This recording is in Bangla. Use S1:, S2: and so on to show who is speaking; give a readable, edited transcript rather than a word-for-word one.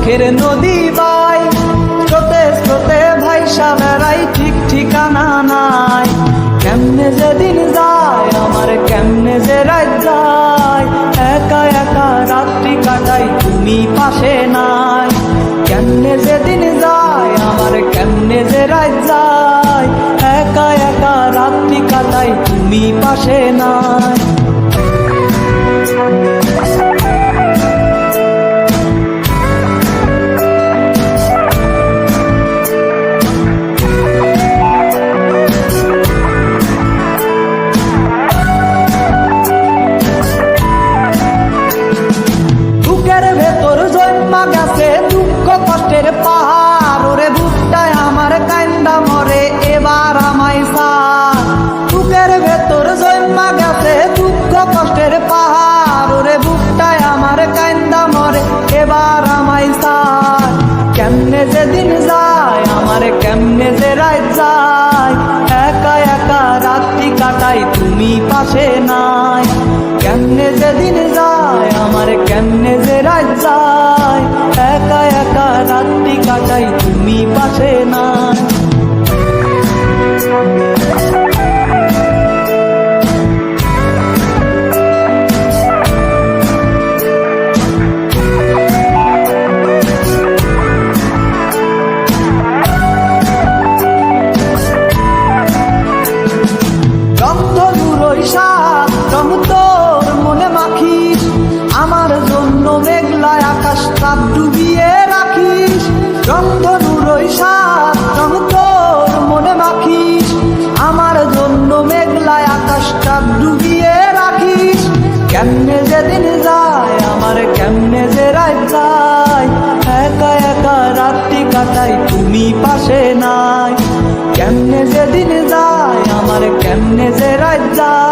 S1: সুখের নদী বাই, স্রোতে স্রোতে ভাইসা বেড়াই, ঠিক ঠিকানা নাই। কেমনে যে দিন যায় আমার, কেমনে যে রাত যায়, একা একা রাত্রি কাটাই তুমি পাশে নাই। কেমনে যে দিন যায় আমার, কেমনে যে রাত যায়, একা একা রাত্রি কাটাই তুমি পাশে নাই। বুকের ভেতর জন্মা গেছে দুঃখ কষ্টের পাহাড়, ওরে বুকটায় আমার কান্দা মরে এবার আমায় সার। বুকের ভেতর জন্মা গেছে দুঃখ কষ্টের পাহাড়, ওরে বুকটায় আমার কান্দা মরে এবার আমায় সার। কেমনে যে দিন যায় আমার, কেমনে যে রাত যায়, একা একা রাত্রি কাটাই তুমি পাশে নাই। কেমনে যে দিন যায় আমার, কেমনে যে রাত যায়, একা একা রাত্রি কাটাই তুমি পাশে নাই। রং তোর মনে মাখিস, আমার জন্য মেঘলা আকাশ রাত ডুবিয়ে রাখিস। রংধনুর রং তোর মনে মাখিস, আমার জন্য মেঘলা আকাশ রাত ডুবিয়ে রাখিস। কেমনে যে দিন যায় আমার, কেমনে যে রাত যায়, একা একা রাত্রি কাটাই তুমি পাশে নাই। কেমনে যে দিন যায় আমার, কেমনে যে রাত যায়,